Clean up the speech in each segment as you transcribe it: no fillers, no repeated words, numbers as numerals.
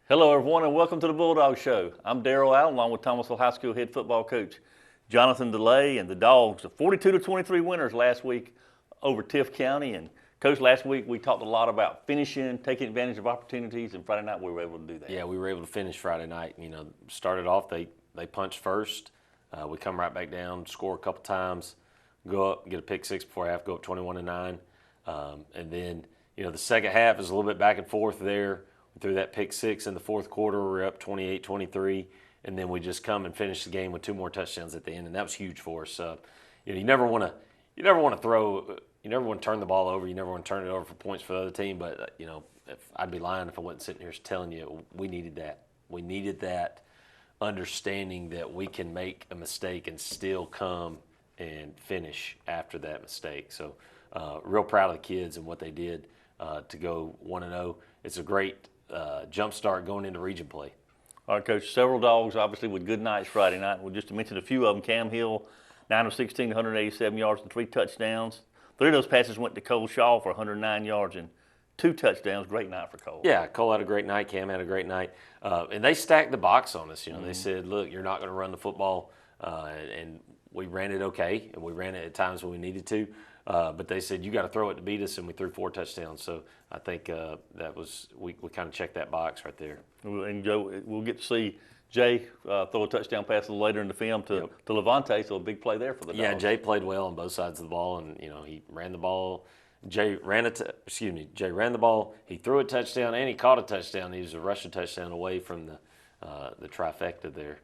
Hello, everyone, and welcome to the Bulldog Show. I'm Darrell Allen, along with Thomasville High School head football coach Jonathan DeLay, and the Dogs, the 42-23 winners last week over Tift County. And Coach, last week we talked a lot about finishing, taking advantage of opportunities, and Friday night we were able to do that. Yeah, we were able to finish Friday night. Started off, they punched first. We come right back down, score a couple times, go up, get a pick six before half, go up 21-9. And then, the second half is a little bit back and forth there. We threw that pick six in the fourth quarter. We were up 28-23. And then we just come and finish the game with two more touchdowns at the end, and that was huge for us. You never want to throw, you never want to turn the ball over, you never want to turn it over for points for the other team. But if I'd be lying if I wasn't sitting here telling you we needed that. We needed that understanding that we can make a mistake and still come and finish after that mistake. So, real proud of the kids and what they did to go 1-0. It's a great jump start going into region play. All right, Coach, several Dogs obviously with good nights Friday night. We'll just to mention a few of them. Cam Hill, 9 of 16, 187 yards and 3 touchdowns. 3 of those passes went to Cole Shaw for 109 yards and 2 touchdowns. Great night for Cole. Yeah, Cole had a great night. Cam had a great night. And they stacked the box on us. They said, look, you're not going to run the football. And we ran it okay, and we ran it at times when we needed to. But they said, you got to throw it to beat us, and we threw 4 touchdowns. So I think that was we kind of checked that box right there. And Joe, we'll get to see Jay throw a touchdown pass a little later in the film to Levante, so a big play there for the Dogs. Yeah, Jay played well on both sides of the ball, and he ran the ball. Jay ran the ball. He threw a touchdown, and he caught a touchdown. He was a rushing touchdown away from the trifecta there.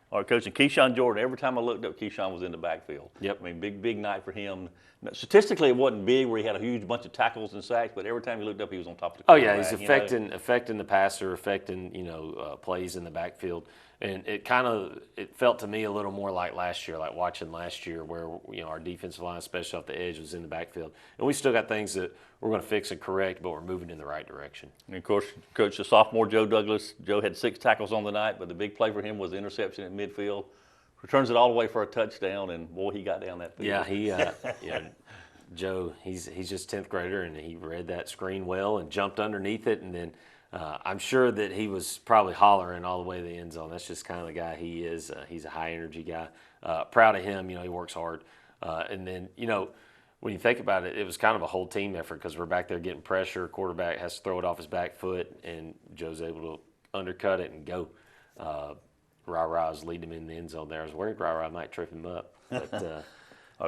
All right, Coach, and Keyshawn Jordan, every time I looked up, Keyshawn was in the backfield. Yep. I mean, big night for him. Statistically, it wasn't big where he had a huge bunch of tackles and sacks, but every time he looked up, he was on top of the quarterback. Oh, yeah, he's affecting the passer, affecting, plays in the backfield. And it felt to me a little more like last year, like watching last year where, our defensive line, especially off the edge, was in the backfield. And we still got things that we're going to fix and correct, but we're moving in the right direction. And, of course, Coach, the sophomore Joe Douglas, Joe had 6 tackles on the night, but the big play for him was the interception at midfield. Returns it all the way for a touchdown, and, boy, he got down that field. Yeah, Joe, he's just 10th grader, and he read that screen well and jumped underneath it, and then I'm sure that he was probably hollering all the way to the end zone. That's just kind of the guy he is. He's a high-energy guy. Proud of him. He works hard. And then, when you think about it, it was kind of a whole team effort because we're back there getting pressure. Quarterback has to throw it off his back foot, and Joe's able to undercut it and go. Ra was leading him in the end zone there. I was worried Ra might trip him up, but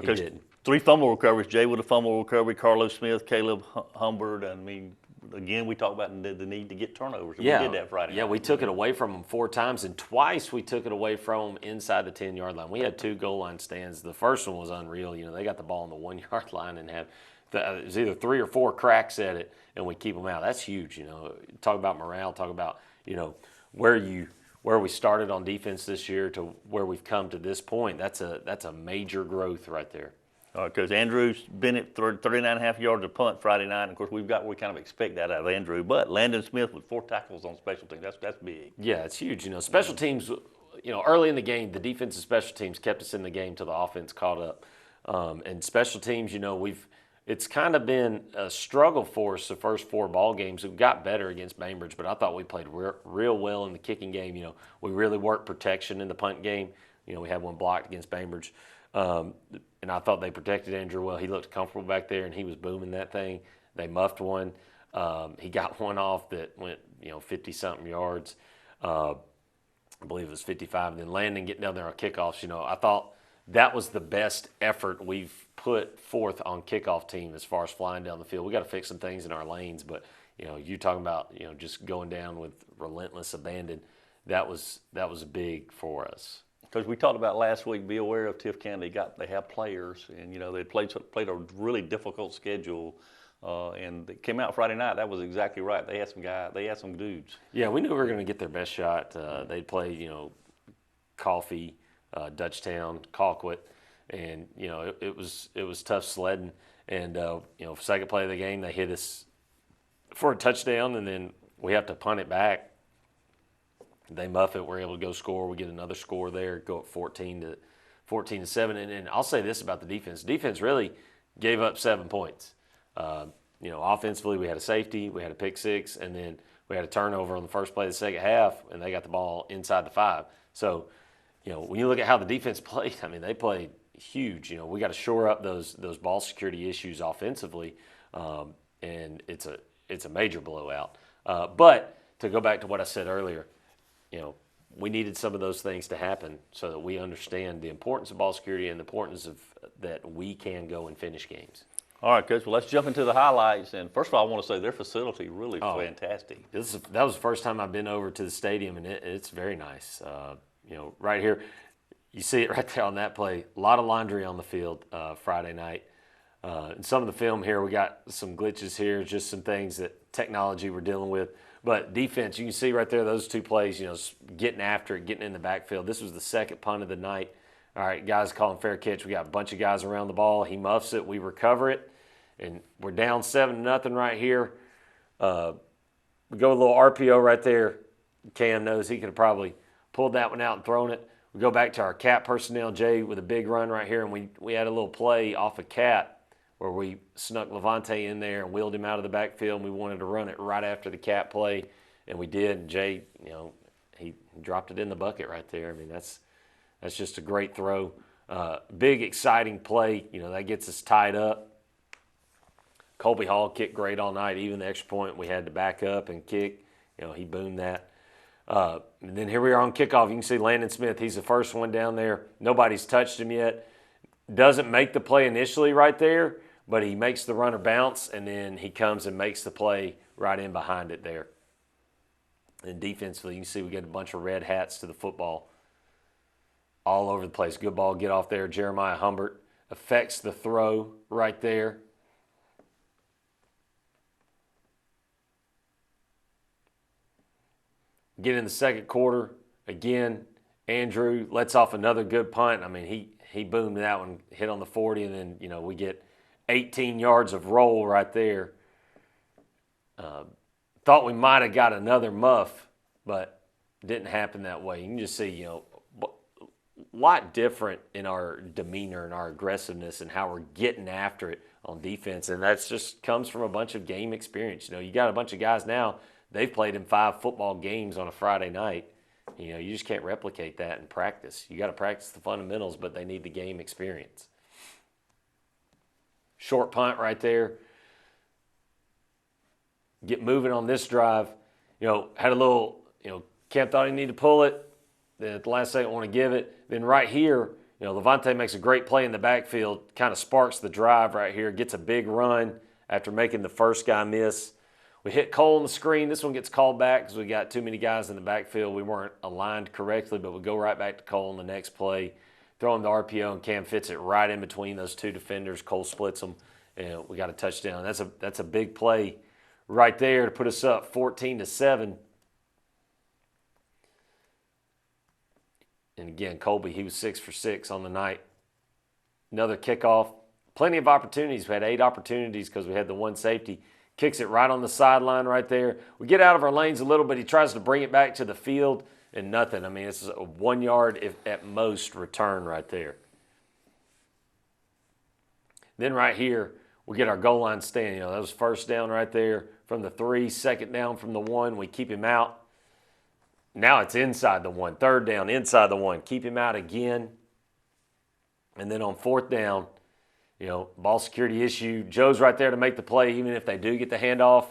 he didn't. 3 fumble recoveries. Jay with a fumble recovery, Carlos Smith, Caleb Humbert. I mean, again, we talked about the need to get turnovers. Yeah. We did that Friday night. Yeah, we took it away from them 4 times, and twice we took it away from them inside the 10-yard line. We had 2 goal line stands. The first one was unreal. They got the ball on the 1-yard line and had it was either 3 or 4 cracks at it, and we keep them out. That's huge. Talk about morale. Talk about where we started on defense this year to where we've come to this point. That's a major growth right there. Because Andrew Bennett threw 39.5 yards a punt Friday night. And of course, we kind of expect that out of Andrew. But Landon Smith with 4 tackles on special teams, that's big. Yeah, it's huge. Special teams, early in the game, the defensive special teams kept us in the game till the offense caught up. And special teams, it's kind of been a struggle for us the first 4 ball games. We got better against Bainbridge, but I thought we played real well in the kicking game. We really worked protection in the punt game. We had one blocked against Bainbridge. And I thought they protected Andrew well. He looked comfortable back there, and he was booming that thing. They muffed one. He got one off that went, 50-something yards. I believe it was 55. And then Landon getting down there on kickoffs. I thought that was the best effort we've put forth on kickoff team as far as flying down the field. We got to fix some things in our lanes, but you talking about just going down with relentless abandon. That was big for us. Because we talked about last week, be aware of Tift County. They have players, and they played a really difficult schedule, and they came out Friday night. That was exactly right. They had some dudes. Yeah, we knew we were going to get their best shot. They'd play, Coffee, Dutchtown, Colquitt, and it was tough sledding. And second play of the game, they hit us for a touchdown, and then we have to punt it back. They muff it. We're able to go score. We get another score there. Go up 14-7. And I'll say this about the defense. Defense really gave up 7 points. Offensively, we had a safety, we had a pick six, and then We had a turnover on the first play of the second half, and they got the ball inside the 5. So, when you look at how the defense played, I mean, they played huge. We got to shore up those ball security issues offensively, and it's a major blowout. But to go back to what I said earlier, we needed some of those things to happen so that we understand the importance of ball security and the importance of that we can go and finish games. All right, Coach. Well, let's jump into the highlights. And first of all, I want to say their facility really fantastic. That was the first time I've been over to the stadium, and it's very nice. Right here, you see it right there on that play. A lot of laundry on the field Friday night. And some of the film here, we got some glitches here, just some things that technology we're dealing with. But defense, you can see right there those 2 plays, getting after it, getting in the backfield. This was the second punt of the night. All right, guys calling fair catch. We got a bunch of guys around the ball. He muffs it. We recover it. And we're down 7-0 right here. We go a little RPO right there. Cam knows he could have probably pulled that one out and thrown it. We go back to our cat personnel, Jay, with a big run right here. And we had a little play off of cat where we snuck Levante in there and wheeled him out of the backfield. And we wanted to run it right after the cat play, and we did. And Jay, he dropped it in the bucket right there. I mean, that's just a great throw. Big, exciting play. That gets us tied up. Colby Hall kicked great all night. Even the extra point, we had to back up and kick. He boomed that. And then here we are on kickoff. You can see Landon Smith. He's the first one down there. Nobody's touched him yet. Doesn't make the play initially right there, but he makes the runner bounce, and then he comes and makes the play right in behind it there. And defensively, you can see we get a bunch of red hats to the football all over the place. Good ball, get off there. Jeremiah Humbert affects the throw right there. Get in the second quarter. Again, Andrew lets off another good punt. I mean, he boomed that one, hit on the 40, and then, we get 18 yards of roll right there. Thought we might have got another muff, but didn't happen that way. You can just see, a lot different in our demeanor and our aggressiveness and how we're getting after it on defense, and that just comes from a bunch of game experience. You got a bunch of guys now, they've played in 5 football games on a Friday night. You just can't replicate that in practice. You got to practice the fundamentals, but they need the game experience. Short punt right there. Get moving on this drive. Had a little, Cam thought he needed to pull it. Then at the last second, want to give it. Then right here, Levante makes a great play in the backfield, kind of sparks the drive right here, gets a big run after making the first guy miss. We hit Cole on the screen. This one gets called back because we got too many guys in the backfield. We weren't aligned correctly, but we go right back to Cole on the next play. Throw him the RPO, and Cam fits it right in between those 2 defenders. Cole splits them, and we got a touchdown. That's a big play right there to put us up 14-7. And again, Colby, he was 6 for 6 on the night. Another kickoff. Plenty of opportunities. We had 8 opportunities because we had the one safety. Kicks it right on the sideline right there. We get out of our lanes a little bit. He tries to bring it back to the field, and nothing. I mean, it's a 1 yard, if at most, return right there. Then right here, we get our goal line stand. That was first down right there from the 3, second down from the 1. We keep him out. Now it's inside the 1. Third down, inside the 1. Keep him out again. And then on fourth down, ball security issue. Joe's right there to make the play, even if they do get the handoff.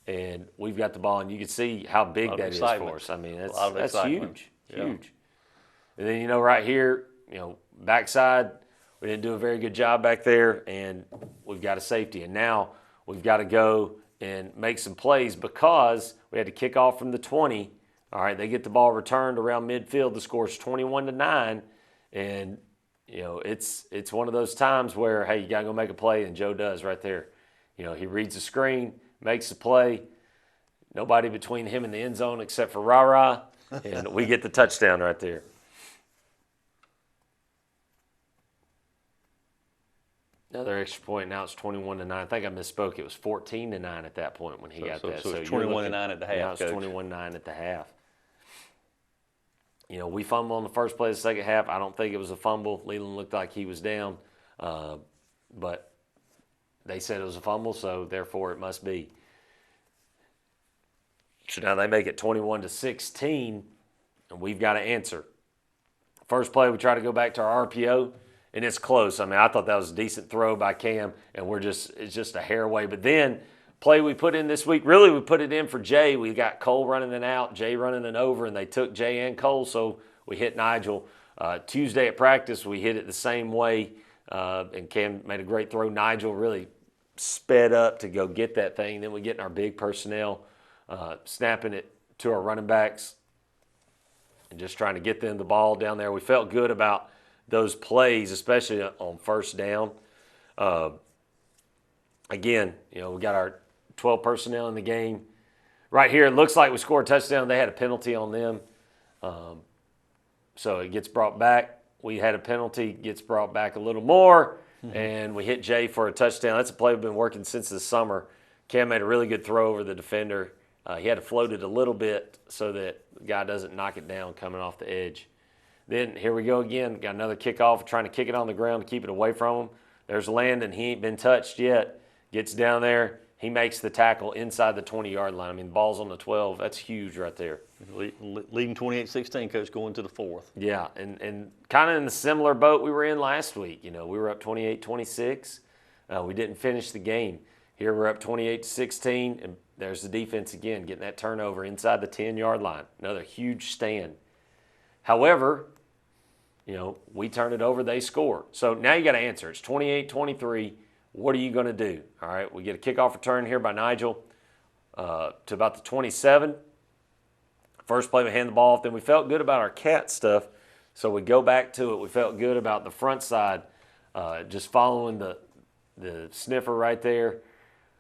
And we've got the ball, and you can see how big that is for us. I mean, that's huge, huge. And then, right here, backside, we didn't do a very good job back there, and we've got a safety. And now we've got to go and make some plays because we had to kick off from the 20. All right, they get the ball returned around midfield. The score's 21-9, and it's one of those times where, hey, you got to go make a play, and Joe does right there. He reads the screen, makes the play. Nobody between him and the end zone except for Ra-Ra, and we get the touchdown right there. Another extra point. Now it's 21-9. I think I misspoke. It was 14-9 at that point when he got that. So it's 21-9 at the half. Now it's 21-9 at the half. We fumbled on the first play of the second half. I don't think it was a fumble. Leland looked like he was down, but they said it was a fumble, so therefore it must be. So now they make it 21-16, and we've got to answer. First play, we try to go back to our RPO, and it's close. I mean, I thought that was a decent throw by Cam, and it's just a hair away. But then, play we put in this week, really we put it in for Jay. We got Cole running an out, Jay running an over, and they took Jay and Cole, so we hit Nigel. Tuesday at practice, we hit it the same way, and Cam made a great throw. Nigel really sped up to go get that thing. Then we get in our big personnel, snapping it to our running backs and just trying to get them the ball down there. We felt good about those plays, especially on first down. Again, we got our 12 personnel in the game. Right here, it looks like we scored a touchdown. They had a penalty on them. So it gets brought back. We had a penalty, gets brought back a little more, and we hit Jay for a touchdown. That's a play we've been working since the summer. Cam made a really good throw over the defender. He had to float it a little bit so that the guy doesn't knock it down coming off the edge. Then here we go again. Got another kickoff, trying to kick it on the ground to keep it away from him. There's Landon. He ain't been touched yet. Gets down there. He makes the tackle inside the 20-yard line. I mean, the ball's on the 12. That's huge right there. Leading 28-16, Coach, going to the fourth. Yeah, and kind of in the similar boat we were in last week. We were up 28-26. We didn't finish the game. Here we're up 28-16, and there's the defense again, getting that turnover inside the 10-yard line. Another huge stand. However, we turn it over, they score. So now you got to answer. It's 28-23. What are you going to do? All right, we get a kickoff return here by Nigel to about the 27. First play, we hand the ball off. Then we felt good about our cat stuff, so we go back to it. We felt good about the front side, just following the sniffer right there.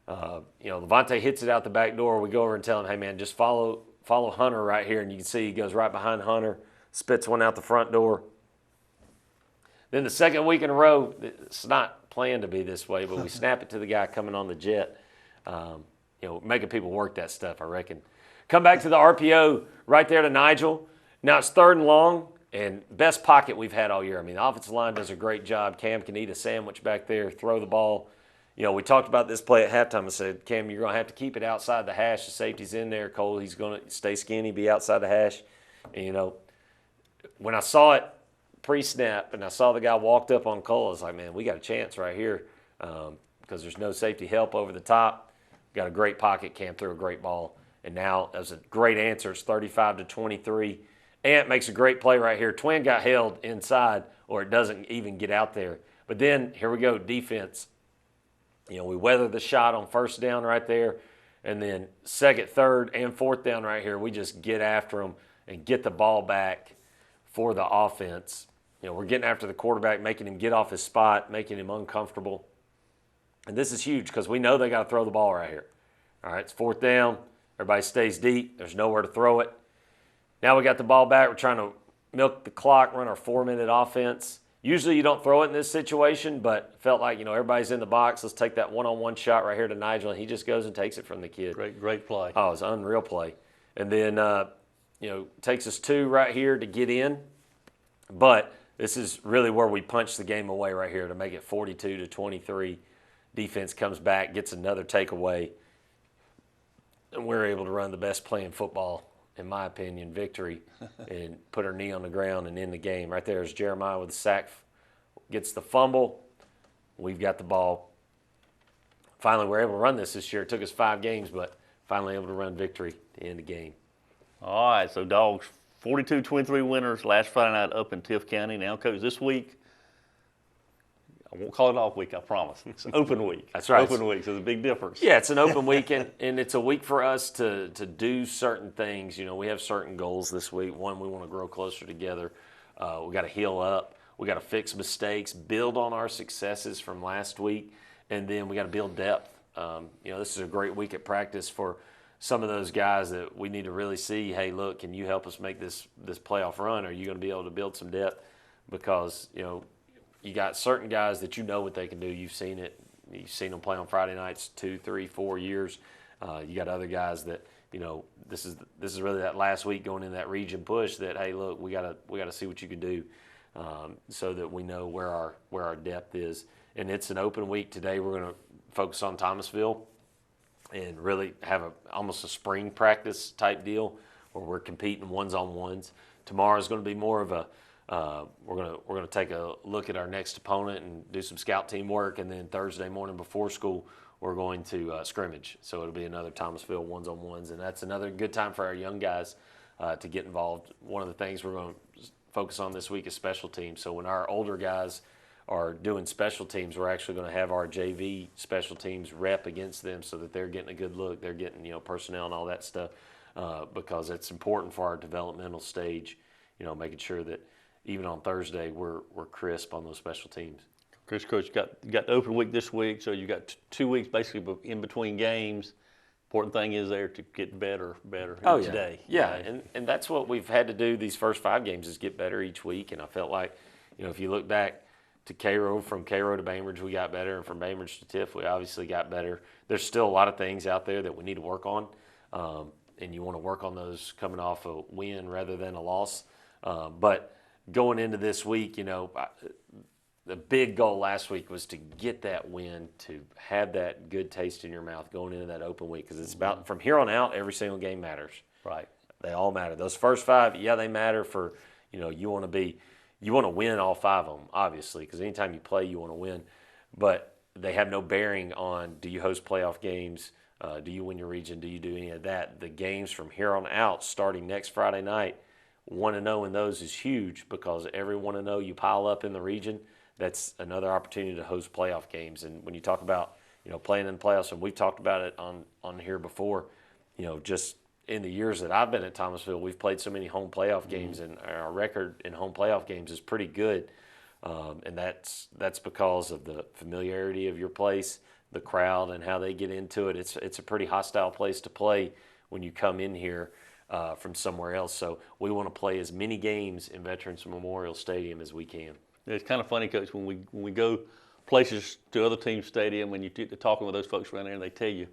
Levante hits it out the back door. We go over and tell him, hey, man, just follow Hunter right here. And you can see he goes right behind Hunter, spits one out the front door. Then the second week in a row, it's not planned to be this way, but we snap it to the guy coming on the jet. Making people work that stuff, I reckon. Come back to the RPO right there to Nigel. Now it's 3rd and long, and best pocket we've had all year. I mean, the offensive line does a great job. Cam can eat a sandwich back there, throw the ball. We talked about this play at halftime. I said, Cam, you're going to have to keep it outside the hash. The safety's in there. Cole, he's going to stay skinny, be outside the hash. And, when I saw it pre-snap and I saw the guy walked up on Cole, I was like, man, we got a chance right here because there's no safety help over the top. Got a great pocket. Cam threw a great ball. And now that was a great answer. It's 35-23. Ant makes a great play right here. Twin got held inside or it doesn't even get out there. But then here we go, defense. We weather the shot on first down right there. And then 2nd, 3rd, and 4th down right here, we just get after them and get the ball back for the offense. We're getting after the quarterback, making him get off his spot, making him uncomfortable. And this is huge because we know they got to throw the ball right here. All right, it's 4th down. Everybody stays deep. There's nowhere to throw it. Now we got the ball back. We're trying to milk the clock, run our 4-minute offense. Usually you don't throw it in this situation, but felt like, everybody's in the box. Let's take that one-on-one shot right here to Nigel, and he just goes and takes it from the kid. Great play. Oh, it was an unreal play. And then, takes us 2 right here to get in. But this is really where we punch the game away right here to make it 42-23. Defense comes back, gets another takeaway, and we're able to run the best play in football, in my opinion, victory, and put our knee on the ground and end the game. Right there is Jeremiah with the sack, gets the fumble. We've got the ball. Finally, we're able to run this year. It took us 5 games, but finally able to run victory to end the game. All right, so Dogs, 42-23 winners last Friday night up in Tift County. Now, Coach, this week, I won't call it off week, I promise. It's an open week. That's right. Open week, so there's a big difference. Yeah, it's an open week, and it's a week for us to do certain things. We have certain goals this week. One, we want to grow closer together. We got to heal up. We got to fix mistakes, build on our successes from last week, and then we got to build depth. This is a great week at practice for some of those guys that we need to really see, hey, look, can you help us make this playoff run? Are you going to be able to build some depth? Because, you got certain guys that what they can do. You've seen it. You've seen them play on Friday nights 2, 3, 4 years. You got other guys that, this is really that last week going in that region push that, hey, look, we gotta see what you can do so that we know where our depth is. And it's an open week today. We're going to focus on Thomasville. and really have almost a spring practice type deal where we're competing ones-on-ones. Tomorrow is going to be more of a we're going to take a look at our next opponent and do some scout team work, and then Thursday morning before school we're going to scrimmage. So it'll be another Thomasville ones-on-ones, and that's another good time for our young guys to get involved. One of the things we're going to focus on this week is special teams. So when our older guys are doing special teams, we're actually going to have our JV special teams rep against them so that they're getting a good look. They're getting personnel and all that stuff because it's important for our developmental stage. Making sure that even on Thursday we're crisp on those special teams. Coach, you got the open week this week, so you got 2 weeks basically in between games. Important thing is there to get better each day. Yeah, and that's what we've had to do these first 5 games is get better each week. And I felt like, if you look back to Cairo, from Cairo to Bainbridge, we got better, and from Bainbridge to Tift, we obviously got better. There's still a lot of things out there that we need to work on, and you want to work on those coming off a win rather than a loss. But going into this week, the big goal last week was to get that win, to have that good taste in your mouth going into that open week, because it's about from here on out, every single game matters. Right. They all matter. Those first 5, they matter for, you want to win all 5 of them, obviously, because anytime you play, you want to win. But they have no bearing on, do you host playoff games? Do you win your region? Do you do any of that? The games from here on out, starting next Friday night, 1-0 in those is huge, because every 1-0 you pile up in the region, that's another opportunity to host playoff games. And when you talk about, playing in the playoffs, and we've talked about it on here before, just in the years that I've been at Thomasville, we've played so many home playoff games, and our record in home playoff games is pretty good. And that's because of the familiarity of your place, the crowd, and how they get into it. It's a pretty hostile place to play when you come in here from somewhere else. So we want to play as many games in Veterans Memorial Stadium as we can. It's kind of funny, Coach, when we go places to other teams' stadium, when you're talking with those folks around there, and they tell you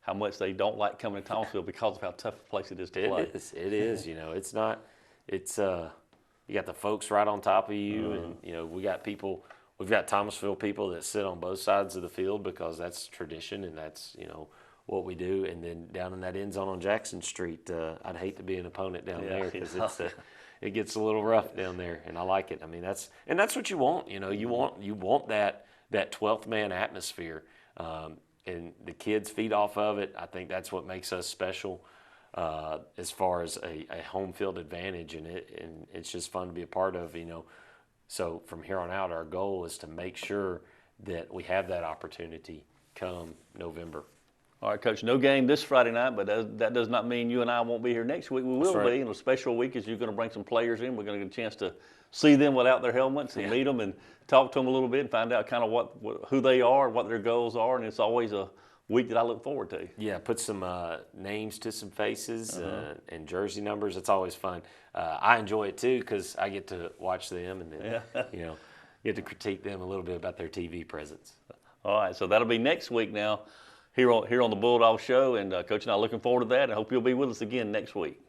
how much they don't like coming to Thomasville because of how tough a place it is to play. It is. It's not. It's you got the folks right on top of you, and we got people. We've got Thomasville people that sit on both sides of the field because that's tradition, and that's what we do. And then down in that end zone on Jackson Street, I'd hate to be an opponent down there, because it gets a little rough down there, and I like it. I mean, that's what you want. You want that 12th man atmosphere, and the kids feed off of it. I think that's what makes us special as far as a home field advantage, and it's just fun to be a part of. So from here on out, our goal is to make sure that we have that opportunity come November. All right, Coach, no game this Friday night, but that does not mean you and I won't be here next week. We will be, and a special week is you're going to bring some players in. We're going to get a chance to see them without their helmets and meet them and talk to them a little bit and find out kind of who they are, what their goals are, and it's always a week that I look forward to. Yeah, put some names to some faces and jersey numbers. It's always fun. I enjoy it too, because I get to watch them and then, get to critique them a little bit about their TV presence. All right, so that'll be next week now here on the Bulldog Show, and Coach and I are looking forward to that, and hope you'll be with us again next week.